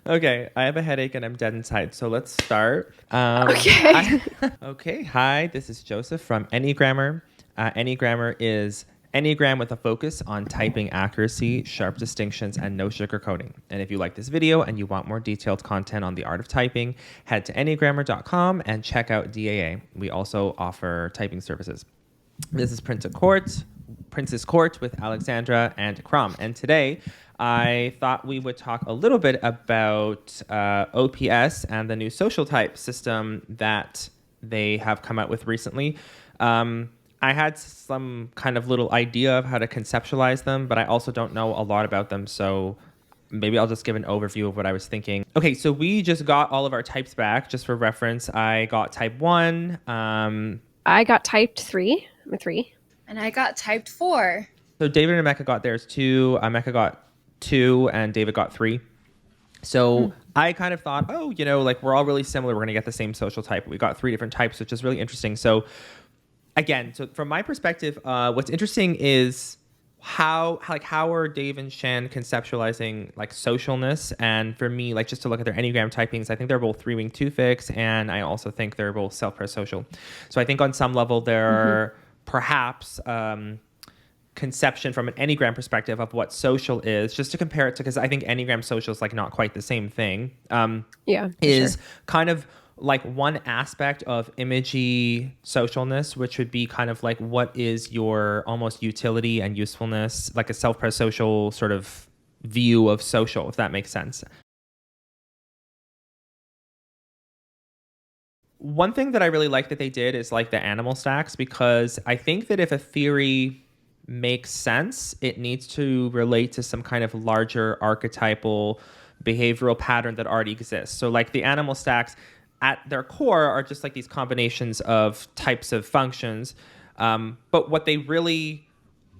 Okay, I have a headache and I'm dead inside, so let's start. Okay. Okay, hi, this is Joseph from Enneagrammer. Enneagrammer is Enneagram with a focus on typing accuracy, sharp distinctions, and no sugarcoating. And if you like this video and you want more detailed content on the art of typing, head to enneagrammer.com and check out DAA. We also offer typing services. This is Princess Court with Alexandra and Crom. And today, I thought we would talk a little bit about OPS and the new social type system that they have come out with recently. I had some kind of little idea of how to conceptualize them, but I also don't know a lot about them. So maybe I'll just give an overview of what I was thinking. Okay, so we just got all of our types back. Just for reference, I got type 1. I got typed 3. I'm a 3. And I got typed 4. So David and Mecca got theirs 2. Mecca got 2 and David got 3. So I kind of thought, like we're all really similar. We're going to get the same social type. We got 3 different types, which is really interesting. So again, so from my perspective, what's interesting is how are Dave and Shan conceptualizing like socialness? And for me, like just to look at their Enneagram typings, I think they're both 3-wing 2-fix, and I also think they're both self-prosocial. So I think on some level they're perhaps conception from an Enneagram perspective of what social is, just to compare it to, because I think Enneagram social is like not quite the same thing. Is kind of like one aspect of imagey socialness, which would be kind of like what is your almost utility and usefulness, like a self-prosocial sort of view of social, if that makes sense. One thing that I really like that they did is like the animal stacks, because I think that if a theory makes sense, it needs to relate to some kind of larger archetypal behavioral pattern that already exists. So like the animal stacks at their core are just like these combinations of types of functions. But what they really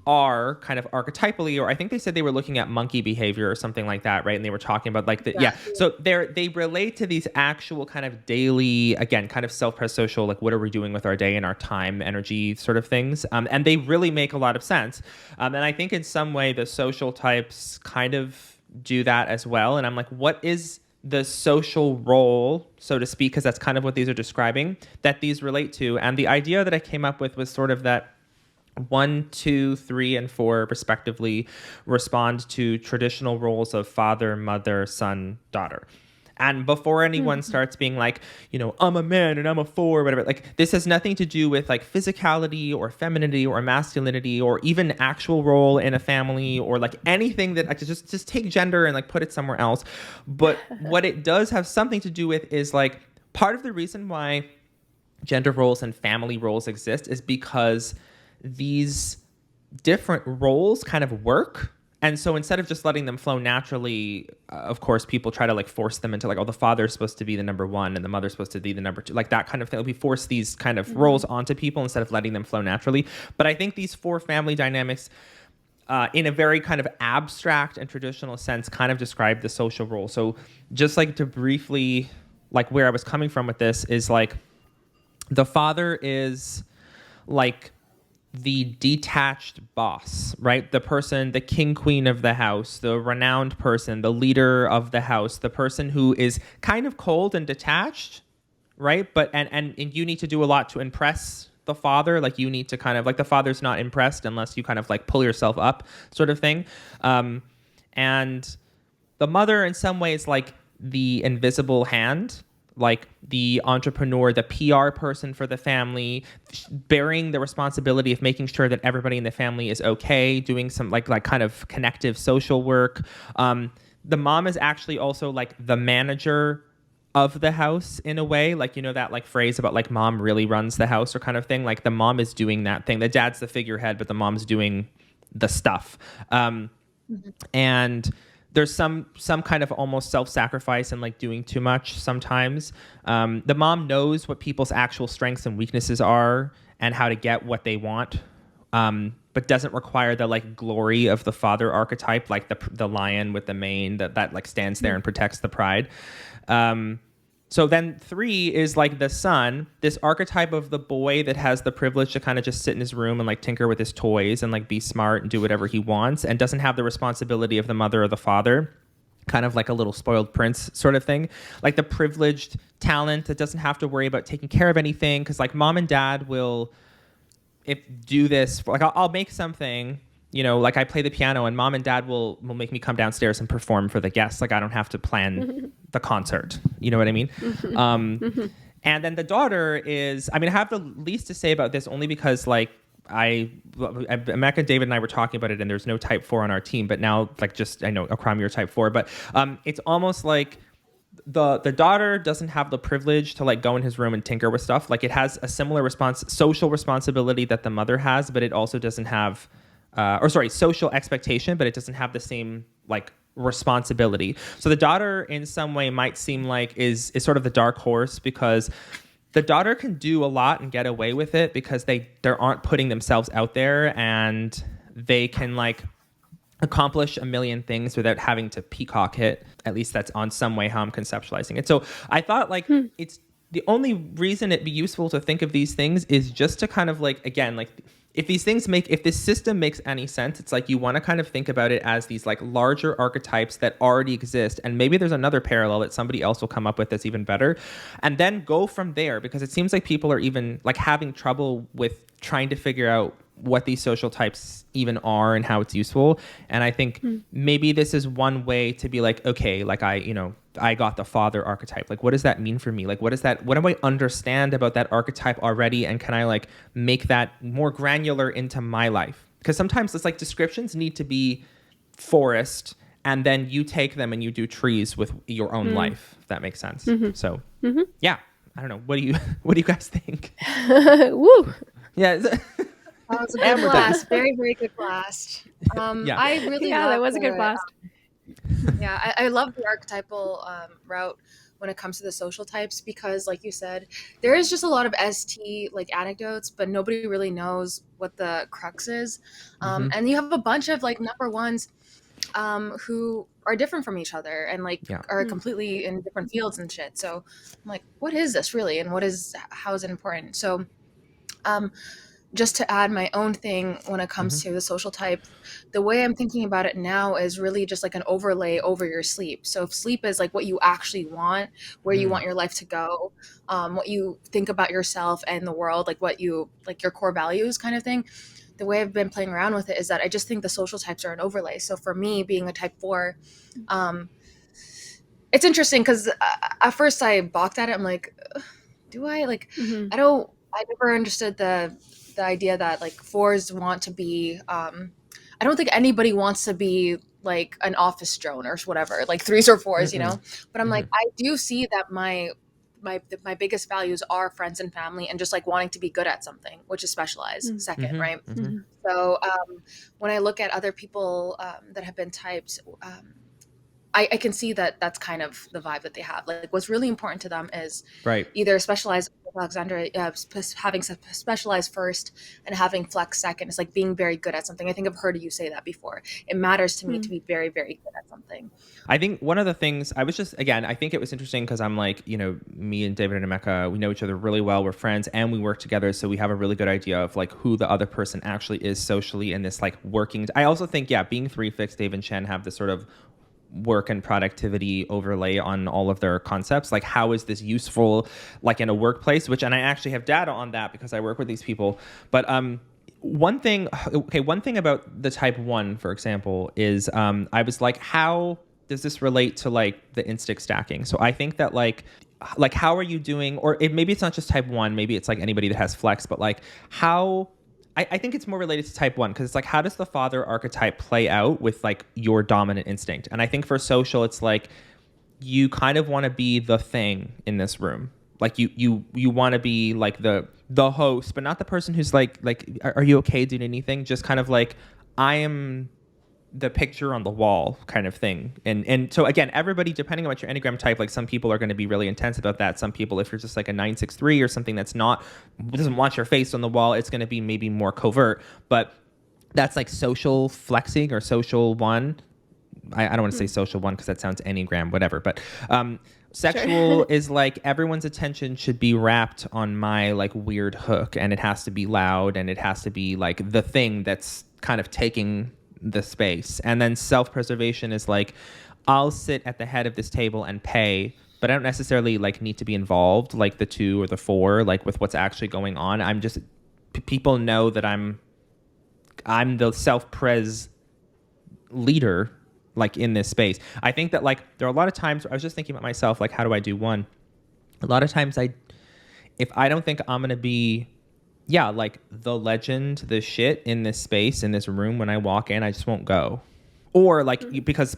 are kind of archetypally, or I think they said they were looking at monkey behavior or something like that, right? And they were talking about like so they relate to these actual kind of daily, again, kind of self-prosocial, like what are we doing with our day and our time, energy sort of things. And they really make a lot of sense. And I think in some way the social types kind of do that as well. And I'm like, what is the social role, so to speak, because that's kind of what these are describing, that these relate to. And the idea that I came up with was sort of that 1, 2, 3, and 4 respectively respond to traditional roles of father, mother, son, daughter. And before anyone starts being like, I'm a man and I'm a 4, whatever, like this has nothing to do with like physicality or femininity or masculinity or even actual role in a family or like anything that I just take gender and like put it somewhere else. But what it does have something to do with is like part of the reason why gender roles and family roles exist is because these different roles kind of work. And so instead of just letting them flow naturally, of course, people try to like force them into like, the father's supposed to be the number 1 and the mother's supposed to be the number 2, like that kind of thing. We force these kind of roles onto people instead of letting them flow naturally. But I think these 4 family dynamics, in a very kind of abstract and traditional sense, kind of describe the social role. So just like to briefly, like where I was coming from with this is like the father is like the detached boss, right? The person, the king, queen of the house, the renowned person, the leader of the house, the person who is kind of cold and detached, right? But and you need to do a lot to impress the father. Like you need to kind of like the father's not impressed unless you kind of like pull yourself up, sort of thing. And the mother, in some ways, like the invisible hand, like the entrepreneur, the PR person for the family, bearing the responsibility of making sure that everybody in the family is okay, doing some like kind of connective social work. The mom is actually also like the manager of the house in a way, like, that like phrase about like mom really runs the house or kind of thing. Like the mom is doing that thing. The dad's the figurehead, but the mom's doing the stuff. And there's some kind of almost self-sacrifice and like doing too much sometimes. The mom knows what people's actual strengths and weaknesses are and how to get what they want, but doesn't require the like glory of the father archetype, like the lion with the mane that like stands there and protects the pride. So then 3 is like the son, this archetype of the boy that has the privilege to kind of just sit in his room and like tinker with his toys and like be smart and do whatever he wants and doesn't have the responsibility of the mother or the father. kind of like a little spoiled prince sort of thing, like the privileged talent that doesn't have to worry about taking care of anything, because like mom and dad will do this, like I'll make something, like I play the piano and mom and dad will make me come downstairs and perform for the guests. Like I don't have to plan the concert. You know what I mean? And then the daughter is, I have the least to say about this only because like Mecca, David and I were talking about it, and there's no type 4 on our team, but now like I know Akram, you're type 4, but it's almost like the daughter doesn't have the privilege to like go in his room and tinker with stuff. Like it has a similar social responsibility that the mother has, but it also doesn't have, social expectation, but it doesn't have the same like responsibility. So the daughter in some way might seem like is sort of the dark horse, because the daughter can do a lot and get away with it because they aren't putting themselves out there, and they can like accomplish a million things without having to peacock it. At least that's on some way how I'm conceptualizing it. So I thought like it's the only reason it'd be useful to think of these things is just to kind of like, again, like if this system makes any sense, it's like you want to kind of think about it as these like larger archetypes that already exist. And maybe there's another parallel that somebody else will come up with that's even better. And then go from there, because it seems like people are even like having trouble with trying to figure out what these social types even are and how it's useful. And I think maybe this is one way to be like, okay, like I got the father archetype. Like, what does that mean for me? Like, what do I understand about that archetype already? And can I like make that more granular into my life? Because sometimes it's like descriptions need to be forest, and then you take them and you do trees with your own life, if that makes sense. So yeah, I don't know. What do you guys think? Woo. Yeah. That was a good blast. Very, very good blast. I really that was a good blast. I love the archetypal route when it comes to the social types, because like you said, there is just a lot of ST like anecdotes, but nobody really knows what the crux is. And you have a bunch of like number ones who are different from each other and like are completely in different fields and shit. So I'm like, what is this really? And how is it important? So just to add my own thing when it comes to the social type, the way I'm thinking about it now is really just like an overlay over your sleep. So if sleep is like what you actually want, where you want your life to go, what you think about yourself and the world, like what you like your core values kind of thing, the way I've been playing around with it is that I just think the social types are an overlay. So for me, being a type 4, it's interesting because at first I balked at it. I'm like, do I like, I never understood the idea that like 4s want to be, I don't think anybody wants to be like an office drone or whatever, like 3s or 4s, you know, but I'm like, I do see that my biggest values are friends and family and just like wanting to be good at something, which is specialized second, right? So when I look at other people that have been typed, I can see that that's kind of the vibe that they have. Like what's really important to them is either specialized, Alexandra, having specialized first and having flex second. It's like being very good at something. I think I've heard you say that before. It matters to me to be very, very good at something. I think one of the things I think it was interesting because I'm like, you know, me and David and Emeka, we know each other really well. We're friends and we work together. So we have a really good idea of like who the other person actually is socially in this like working. I also think, being 3 fixed, Dave and Chen have this sort of work and productivity overlay on all of their concepts. Like how is this useful like in a workplace, and I actually have data on that because I work with these people. But one thing about the type 1, for example, is I was like, how does this relate to like the instinct stacking? So I think that like how are you doing, or maybe it's not just type 1, maybe it's like anybody that has flex, but like how I think it's more related to type 1 because it's like, how does the father archetype play out with like your dominant instinct? And I think for social, it's like you kind of want to be the thing in this room. Like you want to be like the host, but not the person who's like, are you okay doing anything? Just kind of like, I am the picture on the wall kind of thing. And so again, everybody, depending on what your Enneagram type, like some people are going to be really intense about that. Some people, if you're just like a 963 or something doesn't want your face on the wall, it's going to be maybe more covert. But that's like social flexing or social 1. I don't want to say social 1 because that sounds Enneagram, whatever. But sexual is like everyone's attention should be wrapped on my like weird hook, and it has to be loud, and it has to be like the thing that's kind of taking the space. And then self-preservation is like, I'll sit at the head of this table and pay, but I don't necessarily like need to be involved like the 2 or the 4 like with what's actually going on. I'm just people know that I'm the self-pres leader like in this space. I think that like there are a lot of times I was just thinking about myself, like how do I do one? A lot of times if I don't think I'm going to be like the legend, the shit in this space, in this room, when I walk in, I just won't go. Or like,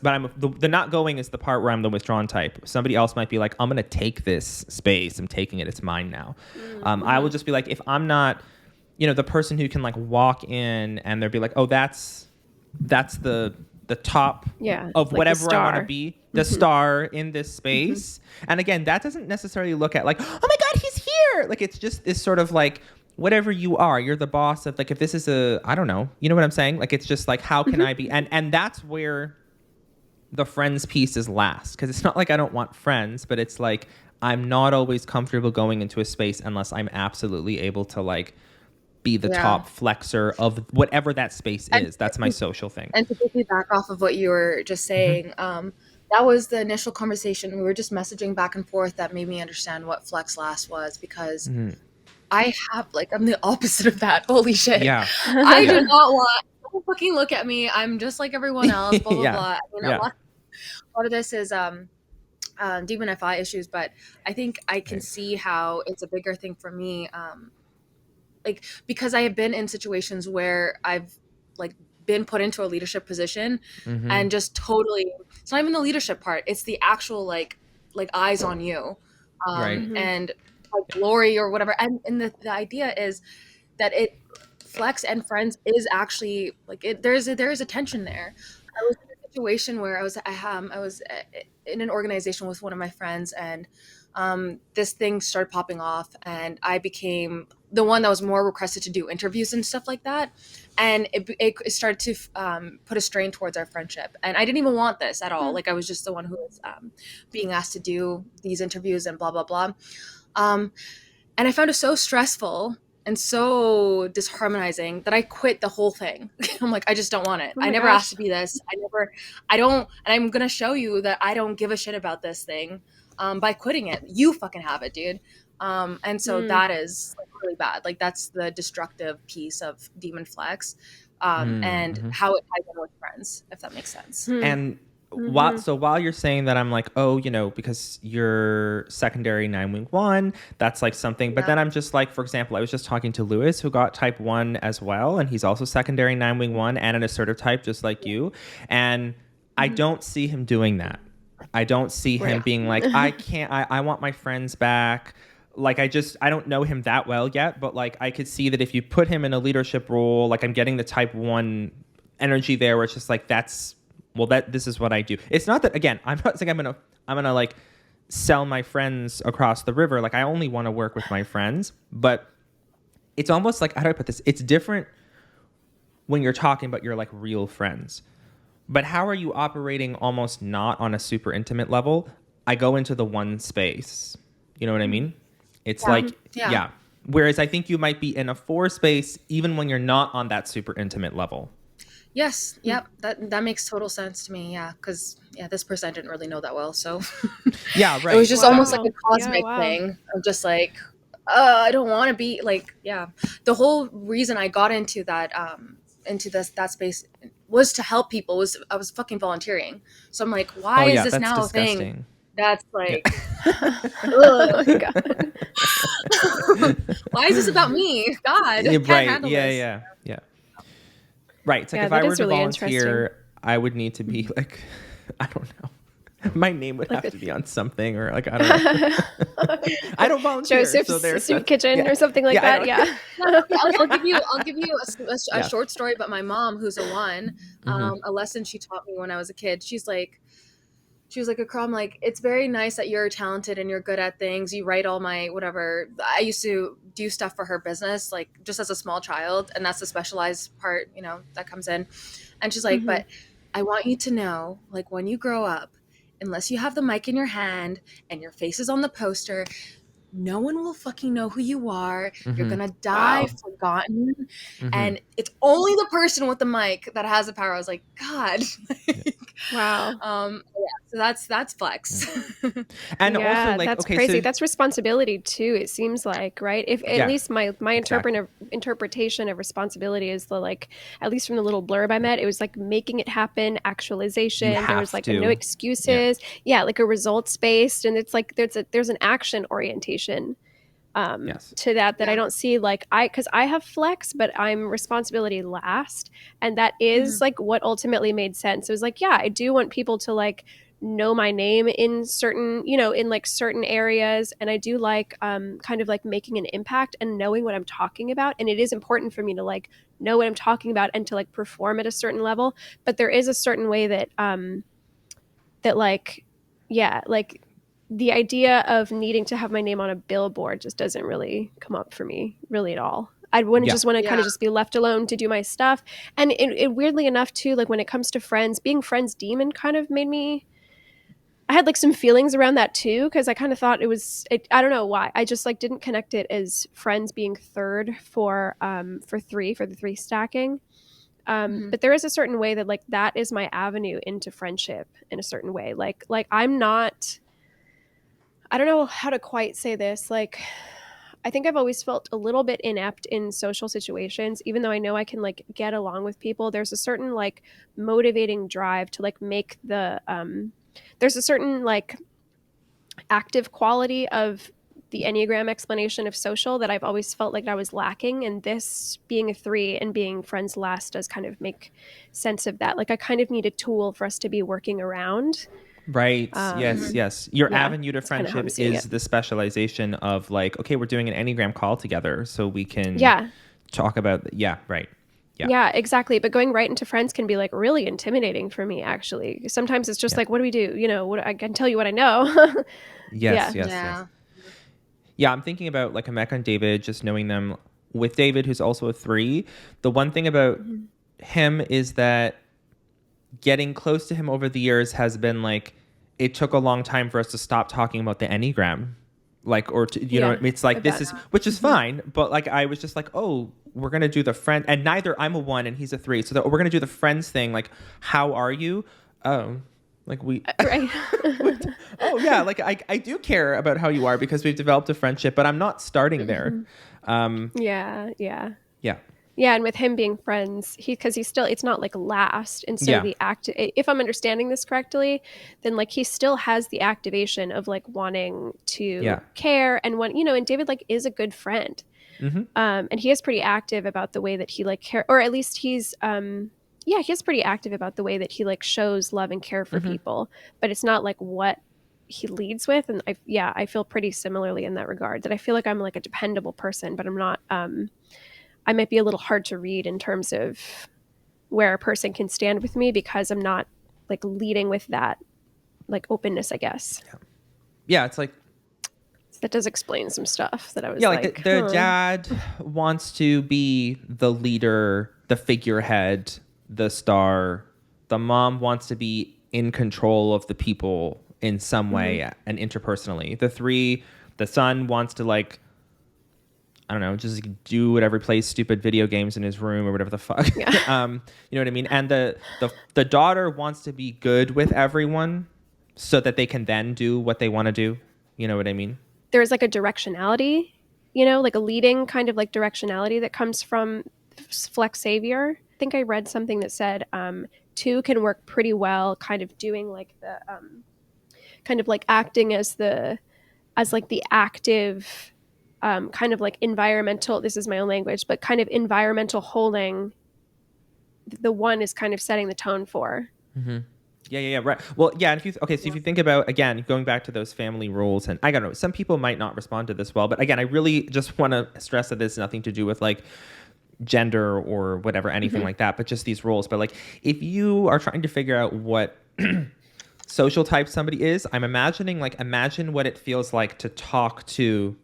but I'm the not going is the part where I'm the withdrawn type. Somebody else might be like, I'm going to take this space. I'm taking it. It's mine now. I will just be like, if I'm not, the person who can like walk in and they'll be like, oh, that's the top of like whatever I want to be, the star in this space. And again, that doesn't necessarily look at like, oh my God, he's here. Like, it's just this sort of like, whatever you are, you're the boss of like, if this is I don't know, you know what I'm saying? Like, it's just like, how can I be? And that's where the friends piece is last. Cause it's not like I don't want friends, but it's like, I'm not always comfortable going into a space unless I'm absolutely able to like be the top flexer of whatever that space is. That's my social thing. And to quickly back off of what you were just saying, that was the initial conversation. We were just messaging back and forth that made me understand what flex last was, because I have I'm the opposite of that. Holy shit. Yeah. I do not want, don't fucking look at me. I'm just like everyone else, blah, blah, blah. I mean, a lot of this is demon FI issues, but I think I can see how it's a bigger thing for me. Because I have been in situations where I've been put into a leadership position and just totally, it's not even the leadership part. It's the actual like eyes on you and glory or whatever. And the idea is that flex and friends is actually there is a tension there. I was in a situation where I was in an organization with one of my friends, and this thing started popping off, and I became the one that was more requested to do interviews and stuff like that. And it started to put a strain towards our friendship. And I didn't even want this at all. I was just the one who was being asked to do these interviews and blah, blah, blah. And I found it so stressful and so disharmonizing that I quit the whole thing. I'm like, I just don't want it. I never asked to be this. And I'm going to show you that I don't give a shit about this thing by quitting it. You fucking have it, dude. And so that is really bad. That's the destructive piece of demon flex and how it ties in with friends, if that makes sense. And while you're saying that, I'm like, oh, because you're secondary 9-wing-1, that's like something. But then I'm just like, for example, I was just talking to Lewis, who got type 1 as well. And he's also secondary 9-wing-1 and an assertive type, just like you. And I don't see him doing that. I don't see him being like, I want my friends back. I don't know him that well yet, but I could see that if you put him in a leadership role, I'm getting the type 1 energy there, where it's just this is what I do. It's not that, again, I'm not saying I'm gonna sell my friends across the river. I only want to work with my friends, but it's almost how do I put this? It's different when you're talking about your real friends. But how are you operating almost not on a super intimate level? I go into the one space. You know what I mean? It's Whereas I think you might be in a 4 space even when you're not on that super intimate level. Yes. Yep. That makes total sense to me. Yeah. Because this person I didn't really know that well. So yeah, right. It was just almost like a cosmic thing. I'm just I don't want to be The whole reason I got into that that space was to help people. I was fucking volunteering. So I'm like, why is this now disgusting. a thing? That's oh my God. Why is this about me? God, can't handle this. Yeah. Right. It's if I were to volunteer, I would need to be I don't know. My name would have to be on something, or I don't know. I don't volunteer. Joseph's soup kitchen or something like that. Yeah. I'll give you a short story about my mom, who's a 1. A lesson she taught me when I was a kid. She was like, Akram, it's very nice that you're talented and you're good at things. You write all my whatever. I used to do stuff for her business, just as a small child. And that's the specialized part, that comes in. And she's like, but I want you to know, when you grow up, unless you have the mic in your hand and your face is on the poster, no one will fucking know who you are. Mm-hmm. You're gonna die forgotten. Mm-hmm. And it's only the person with the mic that has the power. I was like, God. Wow. Yeah, so that's flex. And also, like, that's okay, crazy. so That's responsibility too, it seems like, right? If at least my interpretation of responsibility is the, like, at least from the little blurb I met, it was like making it happen, actualization. There was like no excuses. Yeah, like a results based, and it's like there's an action orientation to that I don't see, like, because I have flex, but I'm responsibility last, and that is like what ultimately made sense. It was like, yeah, I do want people to like know my name in certain, in like certain areas, and I do like kind of like making an impact and knowing what I'm talking about, and it is important for me to like know what I'm talking about and to like perform at a certain level. But there is a certain way that like, yeah, like the idea of needing to have my name on a billboard just doesn't really come up for me really at all. I wouldn't just want to kind of just be left alone to do my stuff. And it weirdly enough too, like when it comes to friends, being friends demon kind of made me, I had like some feelings around that too, because I kind of thought I don't know why. I just like didn't connect it as friends being third for the three stacking. But there is a certain way that like that is my avenue into friendship in a certain way. Like I'm not, I don't know how to quite say this. Like, I think I've always felt a little bit inept in social situations, even though I know I can like get along with people. There's a certain like motivating drive to like make there's a certain like active quality of the Enneagram explanation of social that I've always felt like I was lacking. And this being a 3 and being friends last does kind of make sense of that. Like I kind of need a tool for us to be working around. Right. Yes. Your avenue to friendship is the specialization of like, okay, we're doing an Enneagram call together so we can talk about, right. Yeah, exactly. But going right into friends can be like really intimidating for me, actually. Sometimes it's just like, what do we do? I can tell you what I know. Yes. Yeah, I'm thinking about like Emeka and David, just knowing them. With David, who's also a 3, the one thing about him is that getting close to him over the years has been like, it took a long time for us to stop talking about the Enneagram. Like, or to, you know, it's like, this is, which is fine. But like, I was just like, oh, we're going to do the friend, and neither I'm a 1 and he's a 3. So that we're going to do the friends thing. Like, how are you? Oh, like we, right. oh yeah. Like I do care about how you are because we've developed a friendship, but I'm not starting there. Yeah, and with him being friends, because he's still, it's not like last. And so the if I'm understanding this correctly, then like he still has the activation of like wanting to care and and David like is a good friend. And he is pretty active about the way that he like care, or at least he's, he's pretty active about the way that he like shows love and care for people, but it's not like what he leads with. And I feel pretty similarly in that regard, that I feel like I'm like a dependable person, but I'm not, I might be a little hard to read in terms of where a person can stand with me because I'm not like leading with that like openness, I guess. Yeah, it's like, that does explain some stuff that I was like the dad wants to be the leader, the figurehead, the star. The mom wants to be in control of the people in some way and interpersonally. The son wants to like, I don't know, just do whatever, play stupid video games in his room or whatever the fuck. You know what I mean? And the daughter wants to be good with everyone so that they can then do what they want to do. You know what I mean? There's like a directionality, like a leading kind of like directionality that comes from Flex Savior. I think I read something that said 2 can work pretty well kind of doing like the kind of like acting as like the active kind of like environmental, this is my own language, but kind of environmental holding. The 1 is kind of setting the tone for. Yeah, right. Well, yeah, and if you think about, again, going back to those family roles, and I don't know, some people might not respond to this well, but again, I really just want to stress that this has nothing to do with like gender or whatever, anything like that, but just these roles. But like, if you are trying to figure out what social type somebody is, I'm imagining imagine what it feels like to talk to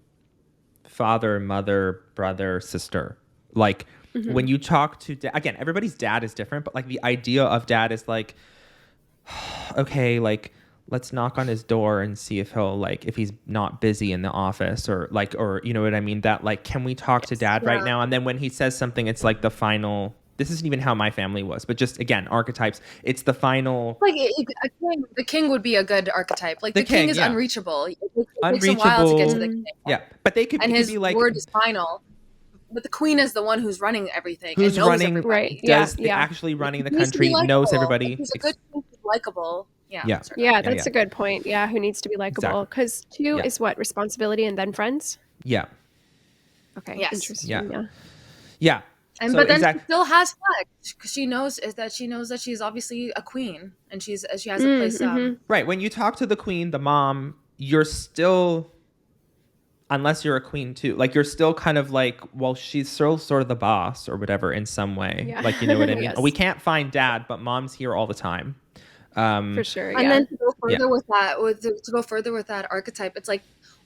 father, mother, brother, sister. Like when you talk to, again, everybody's dad is different, but like the idea of dad is like, okay, like let's knock on his door and see if he'll like, if he's not busy in the office or like, or you know what I mean? That like, can we talk to dad right now? And then when he says something, it's like the final, this isn't even how my family was, but just again, archetypes. It's the final. Like the king would be a good archetype. Like the king is unreachable. It takes a while to get to the king. Yeah. But they could, and his be like, word is final. But the queen is the one who's running everything. Who's and knows running, everybody. right. Actually running the country, knows everybody. He's a good king, who's likable. Yeah, that's a good point. Yeah, who needs to be likable? Because two is what? Responsibility and then friends? Yeah. Okay, interesting. Yeah. And but then she still has flex because she knows that she's obviously a queen and she has a place. Right. When you talk to the queen, the mom, you're still, unless you're a queen too, like you're still kind of like, well, she's still sort of the boss or whatever in some way. Yeah. Like, you know what I mean? We can't find dad, but mom's here all the time. For sure. And then to go further with that, archetype, it's like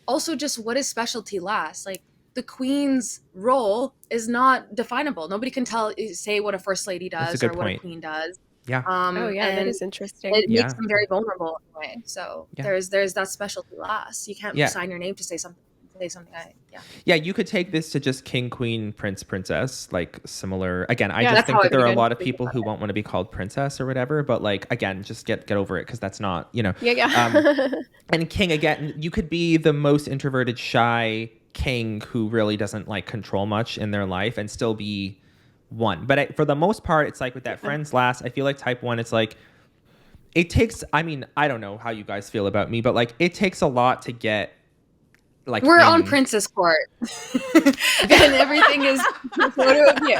also just what is specialty last? Like the queen's role is not definable. Nobody can say what a first lady does or what a queen does. Yeah. That is interesting. It makes them very vulnerable in a way. So there's that specialty last. You can't sign your name to say something. Yeah, you could take this to just king, queen, prince, princess, like similar. Again, I just think that there are a lot of people who won't want to be called princess or whatever, but like, again, just get over it because that's not, you know. And king, again, you could be the most introverted, shy king who really doesn't like control much in their life and still be one. But for the most part, it's like with that friends last, I feel like type 1, it's like, it takes, I mean, I don't know how you guys feel about me, but like it takes a lot to get like we're on princess court and everything is photo of you.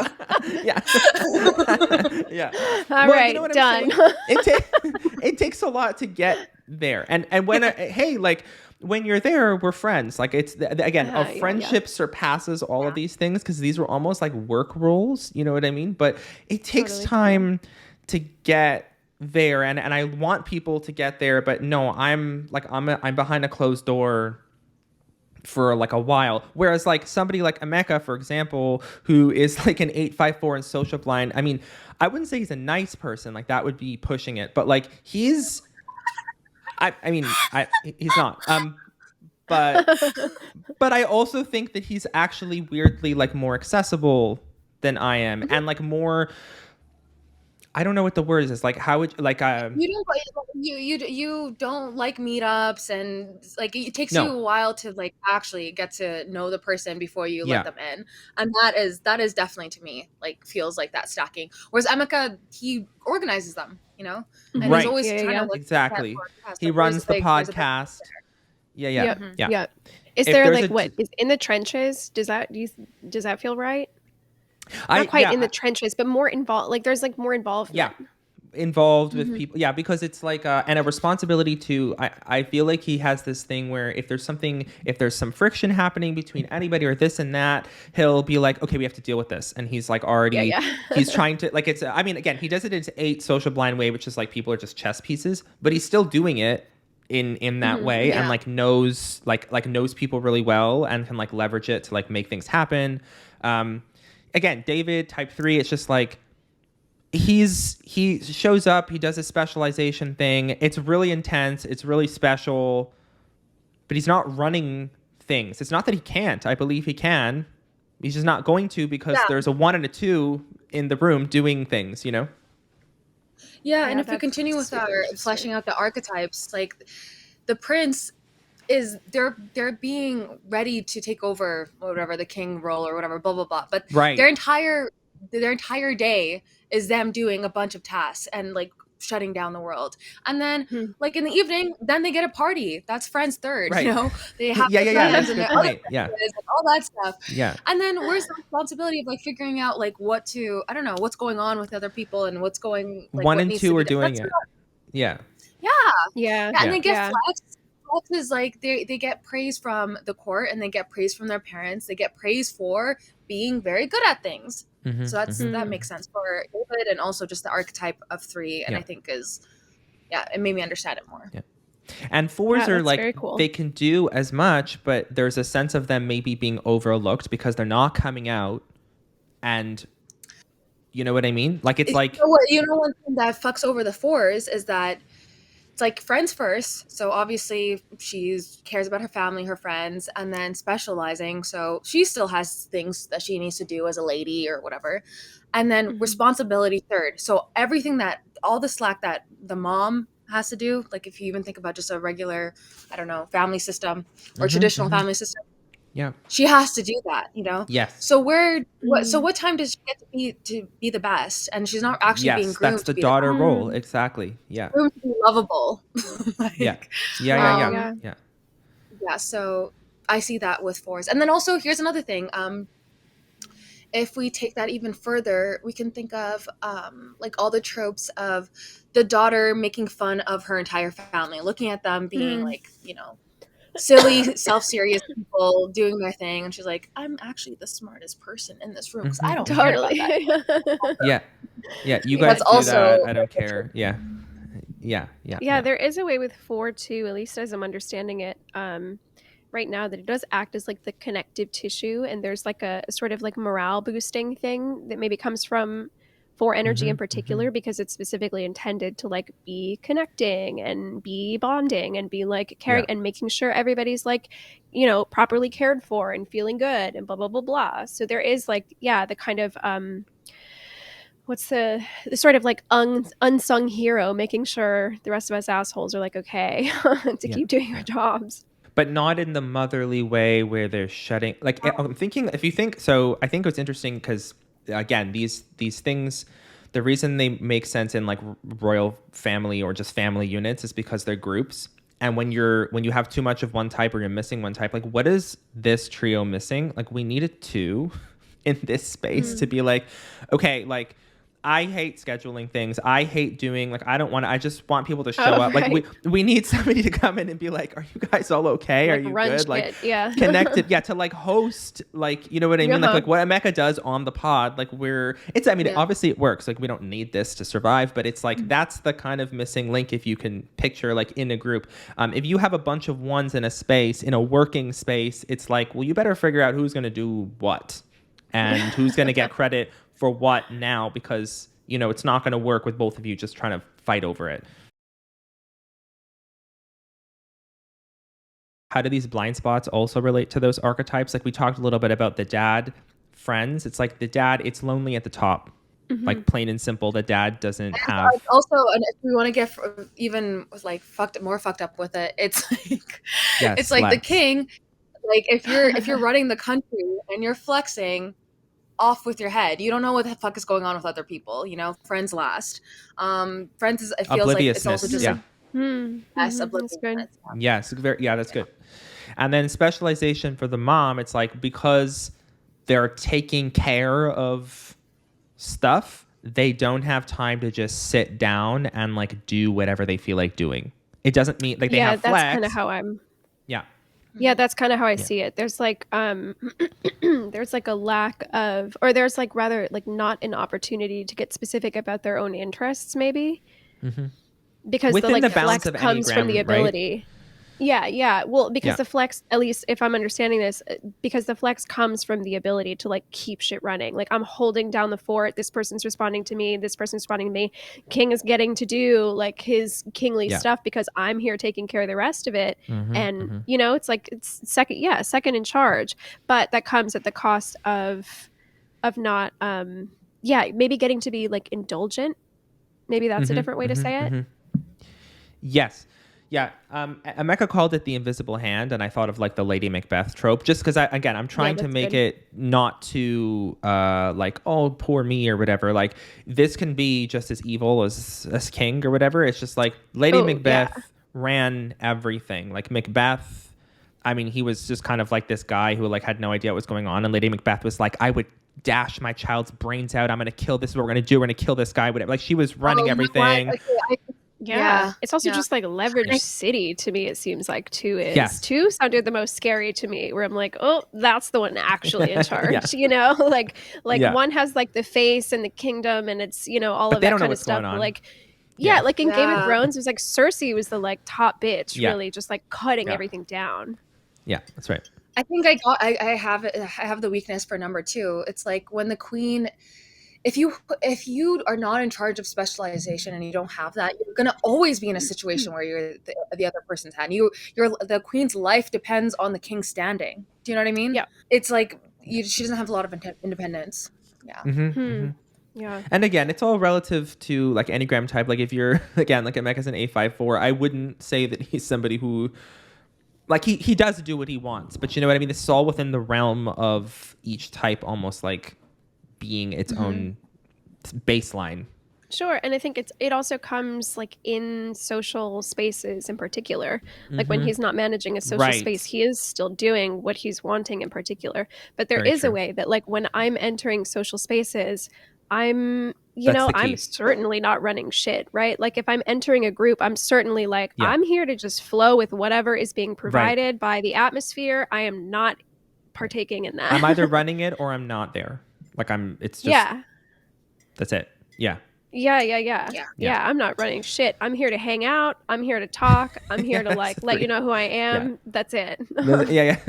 Yeah. All right, you know done. It takes a lot to get there. And when hey, like when you're there, we're friends. Like it's again, a friendship surpasses all of these things because these were almost like work roles. You know what I mean? But it takes time to get there, and I want people to get there. But no, I'm behind a closed door for like a while, whereas like somebody like Emeka, for example, who is like an 854 in social blind, I mean, I wouldn't say he's a nice person, like that would be pushing it, but like he's he's not but I also think that he's actually weirdly like more accessible than I am, and like more, I don't know what the word is. It's like, how would like you don't like meetups, and like it takes you a while to like actually get to know the person before you let them in, and that is definitely to me like feels like that stacking. Whereas Emeka, he organizes them, you know, and he's always trying to exactly. He runs the podcast. Yeah. Is there like what is in the trenches? Does that feel right? Not quite in the trenches, but more involved. Like there's like more involvement. Yeah, involved with people. Yeah, because it's like and a responsibility to. I feel like he has this thing where if there's some friction happening between anybody or this and that, he'll be like, okay, we have to deal with this, and he's like already he's trying to like it's. I mean, again, he does it in 8 social blind way, which is like people are just chess pieces, but he's still doing it in that way, and like knows people really well and can like leverage it to like make things happen. Again, David, type 3, it's just like he shows up, he does a specialization thing. It's really intense. It's really special, but he's not running things. It's not that he can't. I believe he can. He's just not going to because there's a 1 and a 2 in the room doing things, you know? Yeah, and if we continue with our fleshing out the archetypes, like the prince is they're being ready to take over whatever the king role or whatever, blah blah blah. But their entire day is them doing a bunch of tasks and like shutting down the world. And then like in the evening, then they get a party. That's friends third, you know? They have that's a good point. And all that stuff. Yeah. And then where's the responsibility of like figuring out like what's going on with other people and what's going like 1 and 2 are doing it. Yeah. And they get flex is like they get praise from the court and they get praise from their parents. They get praise for being very good at things. So that makes sense for David, and also just the archetype of 3. And I think it made me understand it more. Yeah. And 4s are like, cool. They can do as much, but there's a sense of them maybe being overlooked because they're not coming out. And you know what I mean? Like it's like, you know, one thing that fucks over the 4s is that it's like friends first. So obviously she cares about her family, her friends, and then specializing. So she still has things that she needs to do as a lady or whatever. And then responsibility third. So everything that, all the slack that the mom has to do, like if you even think about just a regular, I don't know, family system or traditional family system, Yeah. she has to do that, you know? Yes. So what time does she get to be the best? And she's not actually being Yes, groomed that's to the be the daughter best. role. Exactly. Yeah. Groomed to be lovable. Like, Yeah. Yeah. yeah, so I see that with fours. And then also here's another thing. If we take that even further, we can think of like all the tropes of the daughter making fun of her entire family, looking at them being like, you know, silly, self-serious people doing their thing, and she's like, I'm actually the smartest person in this room because I don't care about that. Yeah. Yeah. You That's guys do also that. I don't care. Yeah. Yeah. Yeah, there is a way with 4 too, at least as I'm understanding it, right now, that it does act as like the connective tissue, and there's like a sort of like morale boosting thing that maybe comes from 4 energy in particular, because it's specifically intended to like be connecting and be bonding and be like caring and making sure everybody's like, you know, properly cared for and feeling good and blah blah blah blah. So there is like, yeah, the kind of what's the sort of like unsung hero making sure the rest of us assholes are like okay to keep doing our jobs, but not in the motherly way where they're shutting. Like I'm thinking, if you think so, I think it's interesting because again, these things, the reason they make sense in like royal family or just family units is because they're groups. And when you have too much of one type or you're missing one type, like what is this trio missing? Like we needed 2 in this space to be like, okay, like I hate scheduling things. I hate doing like I just want people to show up. Right. Like we need somebody to come in and be like, are you guys all okay? like Are you run good? Like shit, yeah. connected. Yeah, to like host, like, you know what I mean? Like what Emeka does on the pod, like obviously it works. Like we don't need this to survive, but it's like that's the kind of missing link if you can picture like in a group. If you have a bunch of ones in a space, in a working space, it's like, well, you better figure out who's gonna do what and who's gonna get credit for what now, because you know it's not going to work with both of you just trying to fight over it. How do these blind spots also relate to those archetypes? Like we talked a little bit about the dad friends. It's like the dad, it's lonely at the top. Like plain and simple, the dad doesn't have. Also, and if we want to get even like more fucked up with it, it's like it's like the king. Like if you're running the country and you're flexing off with your head, you don't know what the fuck is going on with other people, you know. Friends last. Friends is, it feels like it's also just like obliviousness. Yes, that's good. And then specialization for the mom, it's like because they're taking care of stuff, they don't have time to just sit down and like do whatever they feel like doing. It doesn't mean like they have flex. That's kind of how I'm. Yeah, that's kind of how I see it. There's like there's like a lack of, or there's like rather like not an opportunity to get specific about their own interests, maybe, because within the balance flex of comes from the ability. Right? Yeah. Well, because the flex, at least if I'm understanding this, because the flex comes from the ability to like keep shit running. Like I'm holding down the fort. This person's responding to me. This person's responding to me. King is getting to do like his kingly stuff because I'm here taking care of the rest of it. And you know, it's like it's second in charge. But that comes at the cost of not maybe getting to be like indulgent. Maybe that's a different way to say it. Yes. Yeah, Emeka called it the invisible hand, and I thought of like the Lady Macbeth trope, just because I'm trying to make it not too like, oh, poor me or whatever. Like this can be just as evil as King or whatever. It's just like Lady Macbeth ran everything. Like Macbeth, I mean, he was just kind of like this guy who like had no idea what was going on, and Lady Macbeth was like, I would dash my child's brains out. I'm gonna kill this. What we're gonna do? We're gonna kill this guy. Whatever. Like she was running everything. Yeah. It's also just like leveraged city to me, it seems like 2 is. Yes. 2 sounded the most scary to me, where I'm like, oh, that's the one actually in charge, you know? Like 1 has like the face and the kingdom and it's, you know, all of that kind of stuff. Like, like in Game of Thrones, it was like Cersei was the like top bitch, really just like cutting everything down. Yeah, that's right. I think I have the weakness for number 2. It's like when the queen if you are not in charge of specialization and you don't have that, you're gonna always be in a situation where you're the other person's hand. The queen's life depends on the king standing. Do you know what I mean? Yeah. It's like she doesn't have a lot of independence. Yeah. Yeah. And again, it's all relative to like Enneagram type. Like if you're again like a Mech as an A54, I wouldn't say that he's somebody who like he does do what he wants, but you know what I mean? This is all within the realm of each type almost like being its own baseline. Sure. And I think it also comes like in social spaces in particular. Like when he's not managing a social space, he is still doing what he's wanting in particular. But there is a way that like when I'm entering social spaces, I'm certainly not running shit, right? Like if I'm entering a group, I'm certainly like, I'm here to just flow with whatever is being provided by the atmosphere. I am not partaking in that. I'm either running it or I'm not there. Like it's just, that's it. Yeah. Yeah. I'm not running shit. I'm here to hang out. I'm here to talk. I'm here to like let you know who I am. Yeah. That's it. Yeah.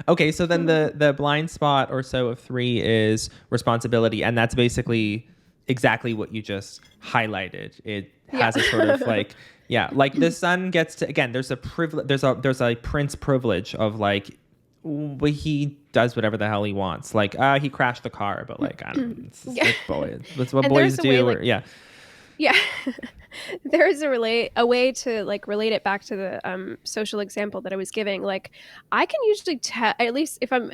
Okay, so then the blind spot or so of 3 is responsibility, and that's basically exactly what you just highlighted. It has a sort of like like the son gets to, again, there's a privilege, there's a prince privilege of like he does whatever the hell he wants. Like he crashed the car, but like I don't know, that's what boys do. Yeah. There is a way to like relate it back to the social example that I was giving. Like I can usually tell, at least if I'm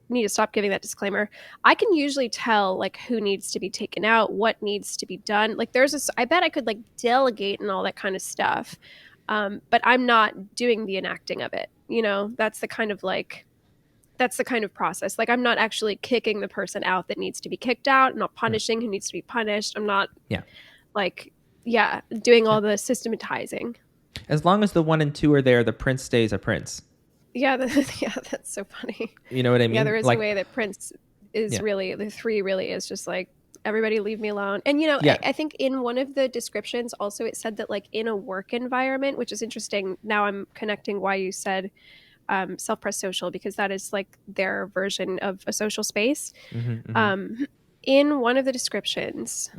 need to stop giving that disclaimer. I can usually tell like who needs to be taken out, what needs to be done. Like I bet I could like delegate and all that kind of stuff. But I'm not doing the enacting of it. You know, that's the kind of process. Like I'm not actually kicking the person out that needs to be kicked out. I'm not punishing who needs to be punished. I'm not doing all the systematizing. As long as the 1 and 2 are there, the prince stays a prince. Yeah, that's so funny. You know what I mean? Yeah, there is a way that prince is really, the 3 really is just like, everybody leave me alone. And, you know, I think in one of the descriptions also it said that like in a work environment, which is interesting. Now I'm connecting why you said self-pressed social, because that is like their version of a social space. In one of the descriptions,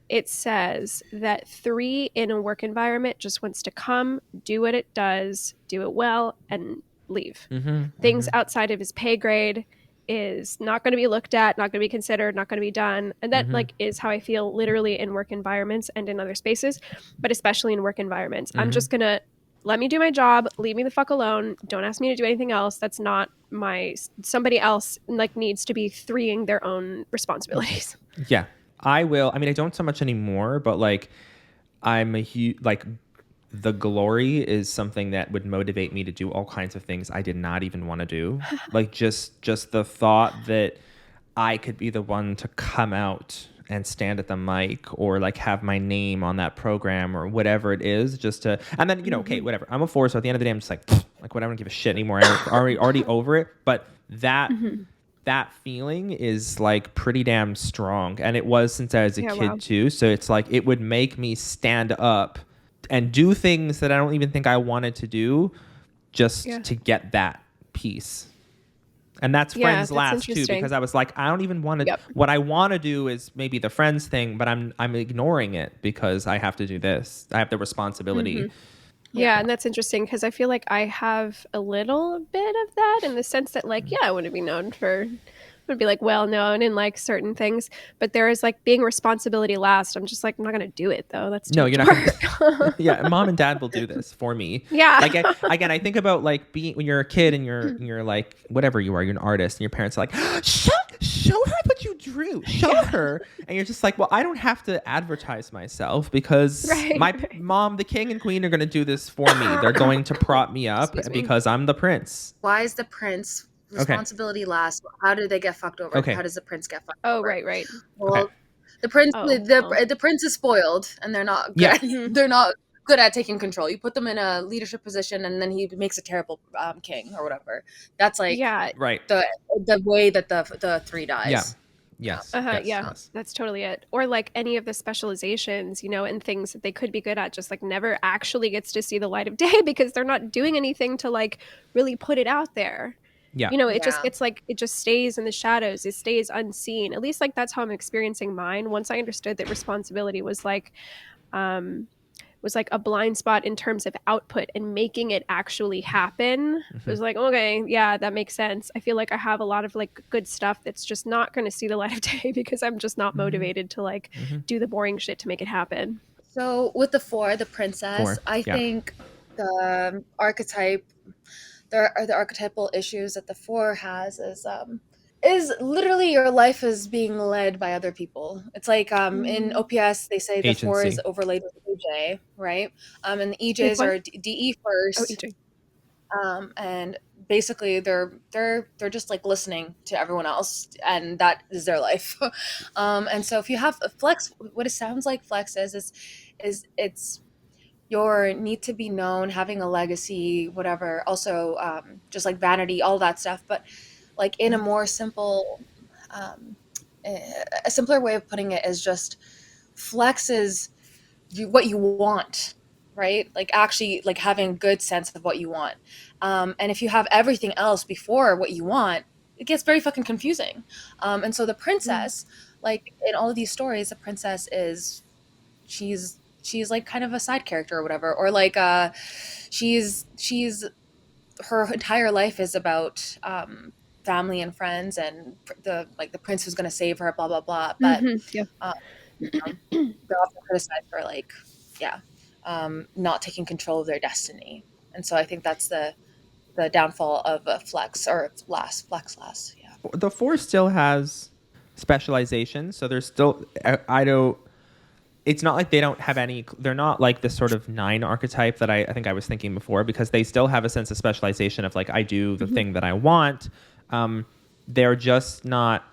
it says that 3 in a work environment just wants to come, do what it does, do it well, and leave. Things outside of his pay grade is not going to be looked at, not going to be considered, not going to be done. And that like is how I feel literally in work environments and in other spaces, but especially in work environments. I'm just going to let me do my job, leave me the fuck alone. Don't ask me to do anything else. That's not somebody else like needs to be 3ing their own responsibilities. Yeah, I will. I mean, I don't so much anymore, but like I'm a huge, like the glory is something that would motivate me to do all kinds of things I did not even want to do. Like just the thought that I could be the one to come out and stand at the mic or like have my name on that program or whatever it is, just to, and then, you know, okay, whatever. I'm a 4, so at the end of the day, I'm just like whatever, I don't give a shit anymore. I'm already over it. But that feeling is like pretty damn strong. And it was since I was a kid too. So it's like, it would make me stand up and do things that I don't even think I wanted to do just to get that piece. And that's friends last too, because I was like, I don't even want to, what I want to do is maybe the friends thing, but I'm ignoring it because I have to do this. I have the responsibility. Yeah, and that's interesting because I feel like I have a little bit of that in the sense that like, I want to be known for, would be like well known in like certain things, but there is like being responsibility last. I'm just like, I'm not gonna do it though. That's no, you're not. Yeah, mom and dad will do this for me. Yeah. Like again, I think about like being when you're a kid and you're like whatever you are, you're an artist, and your parents are like, show her what you drew, show her, and you're just like, well, I don't have to advertise myself because my mom, the king and queen, are gonna do this for me. They're going to prop me up because I'm the prince. Why is the prince responsibility last? How do they get fucked over? How does the prince get fucked over? Right. Well, the prince the prince is spoiled and they're not good. They're not good at taking control. You put them in a leadership position and then he makes a terrible king or whatever. That's like the way that the 3 dies. Yes. That's totally it. Or like any of the specializations, you know, and things that they could be good at just like never actually gets to see the light of day because they're not doing anything to like really put it out there. Yeah. You know, it just Yeah. it's like it just stays in the shadows. It stays unseen. At least like that's how I'm experiencing mine. Once I understood that responsibility um was like a blind spot in terms of output and making it actually happen. It was like, okay, yeah, that makes sense. I feel like I have a lot of like good stuff that's just not going to see the light of day because I'm just not motivated to like do the boring shit to make it happen. So with the four, the princess, 4. I Yeah. think the archetype, there are the archetypal issues that the four has is literally your life is being led by other people. It's like in OPS they say the four is Agency. overlaid with EJ, right? And the With EJs what? are DE Oh, first, EJ. and basically they're just like listening to everyone else, and that is their life. And so if you have a flex, what it sounds like flex is it's your need to be known, having a legacy, whatever. Also, just like vanity, all that stuff. But like in a more simple, um, a simpler way of putting it is just flex is what you want, right? Like actually, like having a good sense of what you want. And if you have everything else before what you want, it gets very fucking confusing. And so the princess, like in all of these stories, the princess is she's like kind of a side character or whatever, or like she's her entire life is about family and friends and the prince who's going to save her, blah blah blah. But Yeah. um, they're often criticized for like yeah not taking control of their destiny, and so I think that's the downfall of flex or flex last. Yeah. The 4 still has specialization, so there's still I don't it's not like they don't have any they're not like this sort of 9 archetype that I think I was thinking before, because they still have a sense of specialization of like I do the thing that I want. They're just not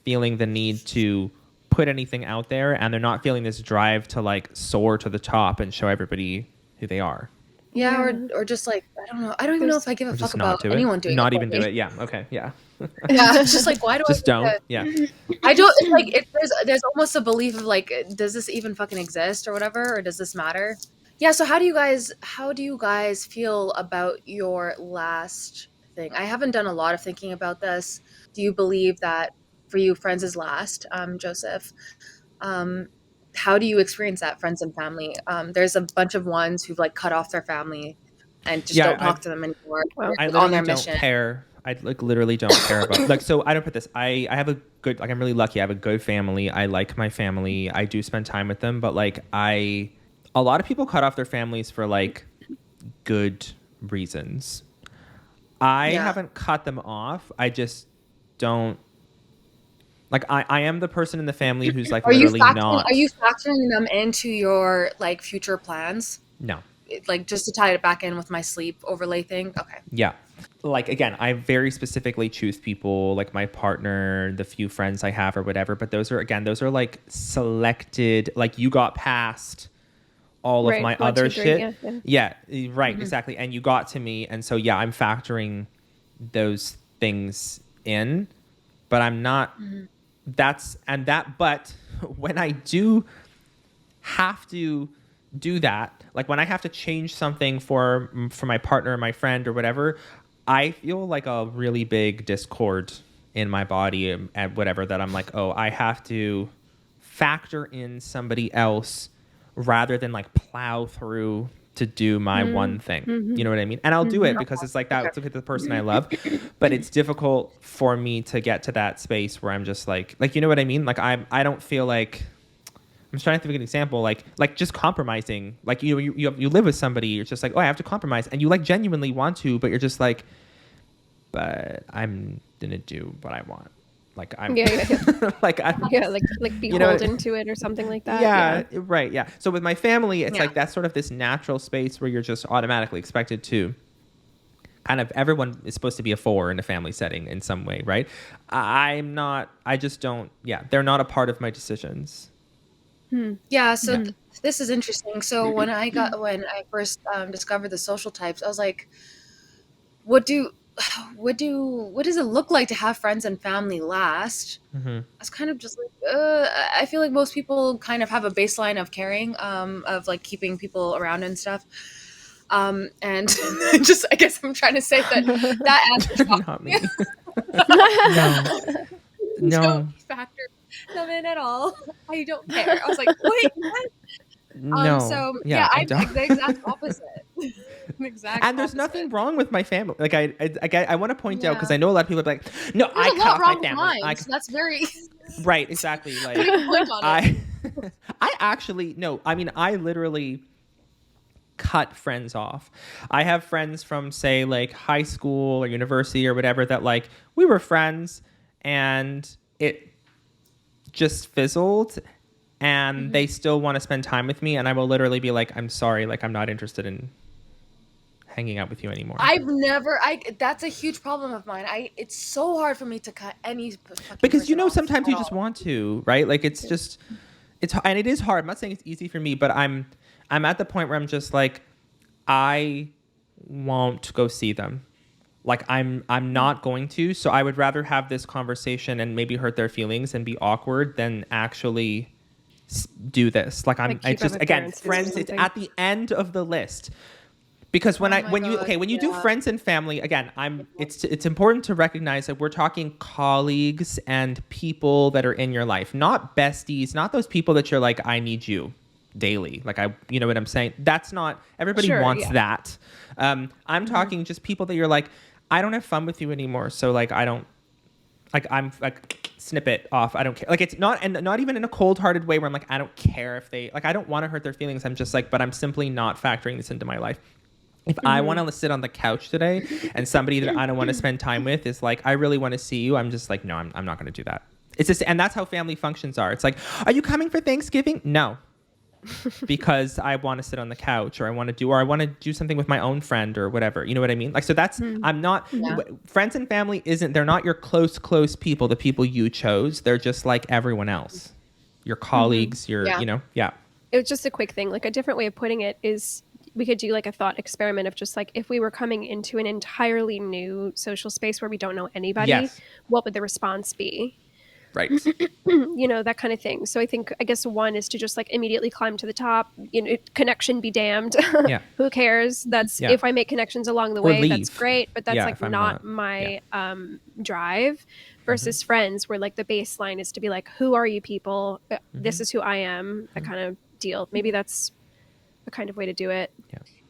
feeling the need to put anything out there, and they're not feeling this drive to like soar to the top and show everybody who they are. Yeah, Yeah. or just like I don't know. I don't even know There's if I give a Or fuck just not about do it. anyone doing it Not for even do me. it. Yeah. Okay. Yeah. Yeah, it's just like why do I Just need don't. to Yeah. I don't it's like there's almost a belief of like does this even fucking exist or whatever, or does this matter? Yeah, so how do you guys feel about your last thing? I haven't done a lot of thinking about this. Do you believe that for you friends is last, Joseph? Um how do you experience that, friends and family? There's a bunch of ones who've like cut off their family and just Yeah. don't talk to them anymore. Wow. I On literally their don't mission. care. I like literally don't care about like so I don't put this. I have a good like I'm really lucky. I have a good family. I like my family. I do spend time with them, but like a lot of people cut off their families for like good reasons. I Yeah. haven't cut them off. I just don't like I am the person in the family who's like literally Are not you factoring them into your like future plans? no. Like just to tie it back in with my sleep overlay thing. Okay. Yeah. Like again, I very specifically choose people like my partner, the few friends I have or whatever, but those are like selected, like you got past all of Right. my 1, other 2, 3. shit. Yeah. Yeah, right, exactly. And you got to me, and so yeah, I'm factoring those things in, but I'm not but when I do have to do that, like when I have to change something for my partner or my friend or whatever, I feel like a really big discord in my body and whatever, that I'm like, oh, I have to factor in somebody else rather than like plow through to do my one thing. You know what I mean? And I'll do it because it's like that's the person I love, but it's difficult for me to get to that space where I'm just like you know what I mean? Like I don't feel like I'm just trying to think of an example, like just compromising. Like you live with somebody, you're just like, oh, I have to compromise, and you like genuinely want to, but you're just like, but I'm gonna do what I want. Like I'm, like I'm, Yeah, like beholden to it or something like that. yeah, right, yeah. So with my family, it's Yeah. like that's sort of this natural space where you're just automatically expected to. Kind of everyone is supposed to be a 4 in a family setting in some way, right? I'm not. I just don't. Yeah, they're not a part of my decisions. Yeah, so this is interesting. So when I first discovered the social types, I was like, what do what does it look like to have friends and family last? I was kind of just like, I feel like most people kind of have a baseline of caring, of like keeping people around and stuff. And just, I guess I'm trying to say that answer not me. No. Don't factor them in at all. I don't care. I was like, wait, what? No. So yeah, I'm like the exact opposite. And there's nothing wrong with my family. Like I want to point out, because I know a lot of people are like, no, there's I cut off my family. So that's very right, exactly. Like I actually no. I mean, I literally cut friends off. I have friends from, say, like high school or university or whatever that, like, we were friends and it just fizzled, and they still want to spend time with me, and I will literally be like, I'm sorry, like, I'm not interested in hanging out with you anymore. That's a huge problem of mine. It's so hard for me to cut any because sometimes you just want to, right? Like, it's just, and it is hard. I'm not saying it's easy for me, but I'm at the point where I'm just like, I won't go see them. Like, I'm not going to. So I would rather have this conversation and maybe hurt their feelings and be awkward than actually do this. Like, I just, again, friends, it's at the end of the list. Because when you do friends and family, again, it's important to recognize that we're talking colleagues and people that are in your life, not besties, not those people that you're like, I need you daily. Like, you know what I'm saying? That's not, everybody wants that. I'm talking just people that you're like, I don't have fun with you anymore. So, like, I don't, like, I'm like, snip it off. I don't care. Like, it's not, and not even in a cold-hearted way where I'm like, I don't care if they, like, I don't want to hurt their feelings. I'm just like, but I'm simply not factoring this into my life. If I want to sit on the couch today and somebody that I don't want to spend time with is like, I really want to see you, I'm just like, no, I'm not going to do that. It's just, and that's how family functions are. It's like, are you coming for Thanksgiving? No. Because I want to sit on the couch, or I want to do something with my own friend or whatever. You know what I mean? Like, so that's, I'm not, friends and family they're not your close people, the people you chose. They're just like everyone else. Your colleagues, It was just a quick thing. Like, a different way of putting it is, we could do like a thought experiment of just like, if we were coming into an entirely new social space where we don't know anybody, what would the response be? Right. That kind of thing. So I guess one is to just like immediately climb to the top, connection be damned. Who cares? That's if I make connections along the way, that's great. But that's like not my drive versus friends, where like the baseline is to be like, who are you people? This is who I am, that kind of deal. Maybe that's a kind of way to do it.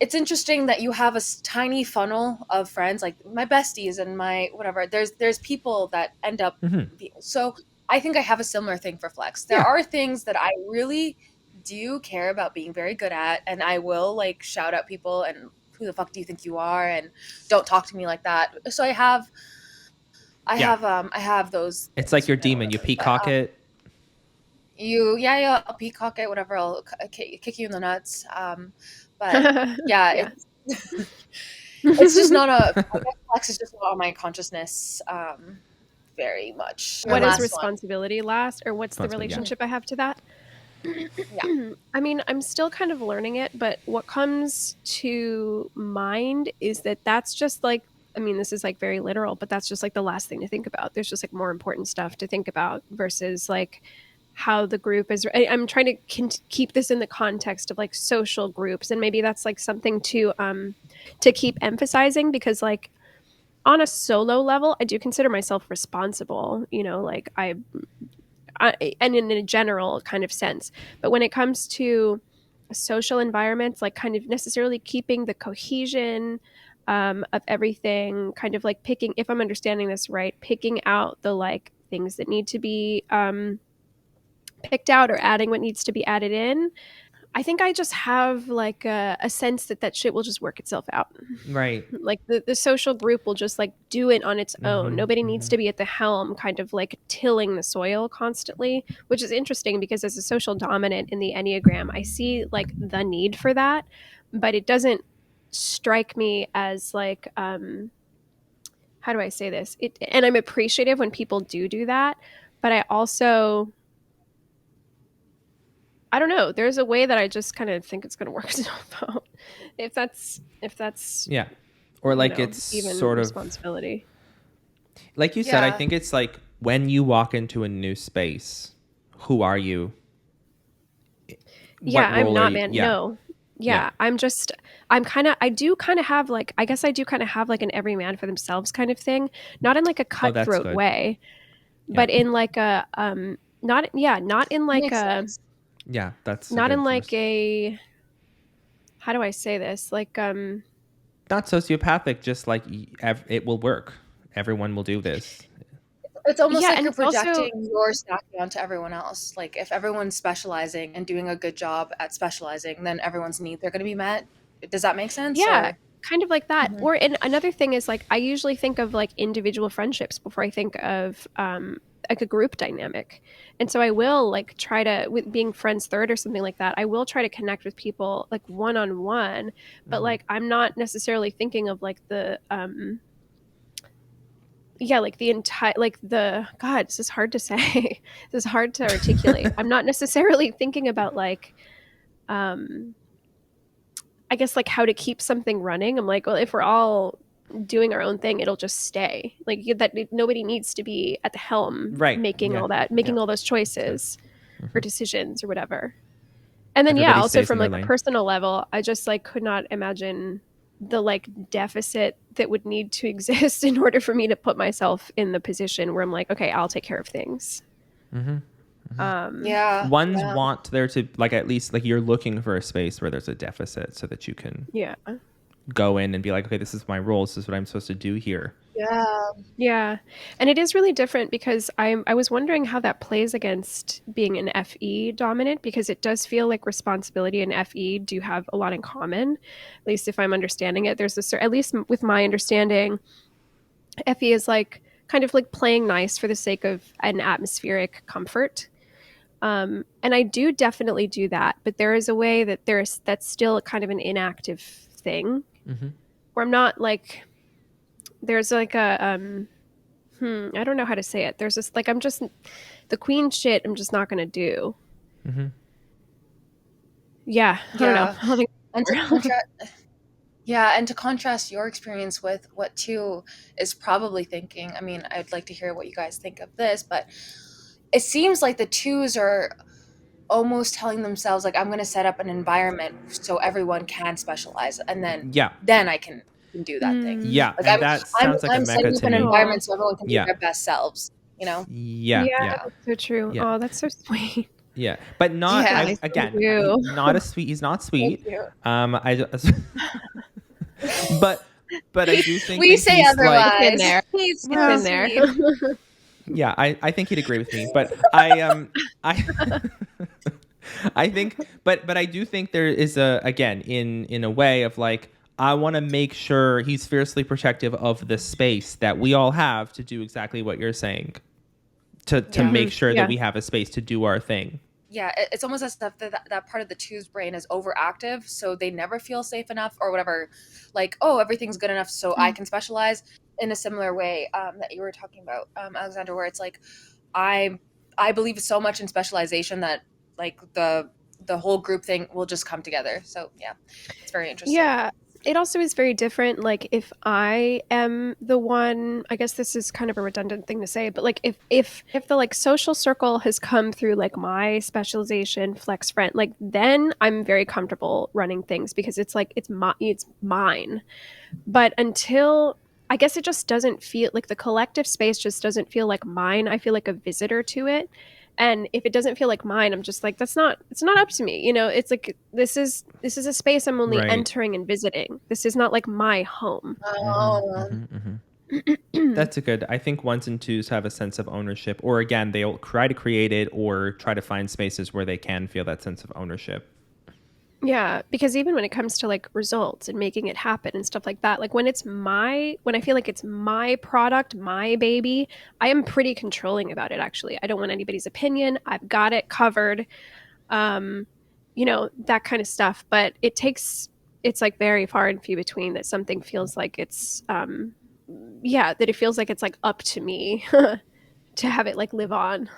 It's interesting that you have a tiny funnel of friends, like my besties and my whatever. There's people that end up so I think I have a similar thing for Flex. There are things that I really do care about being very good at, and I will like shout out people and, who the fuck do you think you are, and don't talk to me like that. So I have those. It's like your demon. You peacock it. I'll peacock it, whatever. I'll kick you in the nuts. But it's just not I guess Flex is just not on my consciousness very much. What is responsibility last, or what's the relationship I have to that? I mean, I'm still kind of learning it, but what comes to mind is that's just like, I mean, this is like very literal, but that's just like the last thing to think about. There's just like more important stuff to think about versus like how the group is. I'm trying to keep this in the context of like social groups, and maybe that's like something to keep emphasizing, because like on a solo level, I do consider myself responsible, like I and in a general kind of sense. But when it comes to social environments, like kind of necessarily keeping the cohesion of everything, kind of like picking, if I'm understanding this right, picking out the like things that need to be picked out, or adding what needs to be added in. I think I just have like a sense that shit will just work itself out. Right. Like the social group will just like do it on its own. Nobody needs to be at the helm, kind of like tilling the soil constantly, which is interesting because as a social dominant in the Enneagram, I see like the need for that, but it doesn't strike me as like, how do I say this? And I'm appreciative when people do that, but I also, I don't know. There's a way that I just kind of think it's going to work itself out. If that's or like it's even sort of responsibility. Like you said, I think it's like when you walk into a new space, who are you? I'm not, man. No, I'm do kind of have like, I guess I do kind of have like an every man for themselves kind of thing, not in like a cutthroat way, but in like a, not in like Makes a, sense. Yeah, that's not in like a, how do I say this? Like, not sociopathic, just like it will work. Everyone will do this. It's almost like and you're it's also, projecting your stacking onto everyone else. Like if everyone's specializing and doing a good job at specializing, then everyone's needs are going to be met. Does that make sense? yeah, Or kind of like that. Mhm. Or, and another thing is like, I usually think of like individual friendships before I think of, like a group dynamic. And so I will like try to, with being friends third or something like that, I will try to connect with people like one-on-one, but like I'm not necessarily thinking of like the like the entire, like the, God, this is hard to say. This is hard to articulate. I'm not necessarily thinking about like I guess like how to keep something running. I'm like, well, if we're all doing our own thing, it'll just stay. Like that nobody needs to be at the helm making all that, making all those choices or decisions or whatever. And then Everybody also stays from in their like a lane. personal level, I just like could not imagine the like deficit that would need to exist in order for me to put myself in the position where I'm like, okay, I'll take care of things. Ones want there to like, at least like you're looking for a space where there's a deficit so that you can go in and be like, okay, this is my role, this is what I'm supposed to do here. And it is really different because I was wondering how that plays against being an FE dominant, because it does feel like responsibility and FE do have a lot in common, at least if I'm understanding it. There's this, at least with my understanding, FE is like kind of like playing nice for the sake of an atmospheric comfort. And I do definitely do that, but there is a way that that's still kind of an inactive thing where I'm not like, there's like a, I don't know how to say it. There's this, like, I'm just, the queen shit, I'm just not going to do. I don't know. And to contrast your experience with what two is probably thinking, I mean, I'd like to hear what you guys think of this, but it seems like the twos are almost telling themselves, like, I'm going to set up an environment so everyone can specialize, and then I can do that thing. Like and that sounds like I'm a setting mecca up to an me. environment so everyone can be their best selves, you know? That's so true. Oh, that's so sweet. But not again. Not a sweet. He's not sweet. I just, but I do think we say otherwise. Like, in there. He's in there. Yeah, I think he'd agree with me, but I think, but I do think there is again in a way of like, I want to make sure he's fiercely protective of the space that we all have to do exactly what you're saying, to make sure that we have a space to do our thing. Yeah, it's almost as if that part of the two's brain is overactive, so they never feel safe enough or whatever. Like, oh, everything's good enough, so I can specialize. In a similar way that you were talking about, Alexander, where it's like, I believe so much in specialization that like the whole group thing will just come together. So yeah, it's very interesting. Yeah. It also is very different. Like if I am the one, I guess this is kind of a redundant thing to say, but like if the like social circle has come through like my specialization flex friend, like then I'm very comfortable running things because it's like it's mine. But until, I guess it just doesn't feel like the collective space just doesn't feel like mine. I feel like a visitor to it. And if it doesn't feel like mine, I'm just like, it's not up to me. You know, it's like, this is a space I'm only entering and visiting. This is not like my home. That's a good, I think ones and twos have a sense of ownership, or again, they'll try to create it or try to find spaces where they can feel that sense of ownership. Yeah, because even when it comes to like results and making it happen and stuff like that, like when I feel like it's my product, my baby, I am pretty controlling about it, actually. I don't want anybody's opinion. I've got it covered. You know, that kind of stuff. But it's like very far and few between that something feels like it's, that it feels like it's like up to me to have it like live on.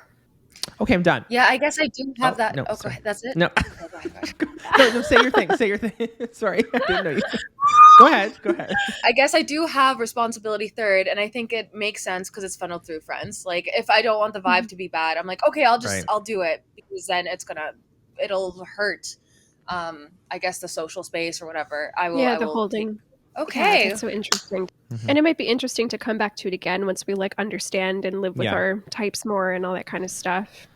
Okay, I'm done. Yeah, I guess I do have that. No, go ahead. That's it? No. No, say your thing. Say your thing. Sorry, I didn't know you. Go ahead. I guess I do have responsibility third, and I think it makes sense because it's funneled through friends. Like, if I don't want the vibe to be bad, I'm like, okay, I'll do it, because then it'll hurt. I guess the social space or whatever. I will. Yeah, I the will holding. Okay. Yeah, that's so interesting. And it might be interesting to come back to it again once we like understand and live with our types more and all that kind of stuff.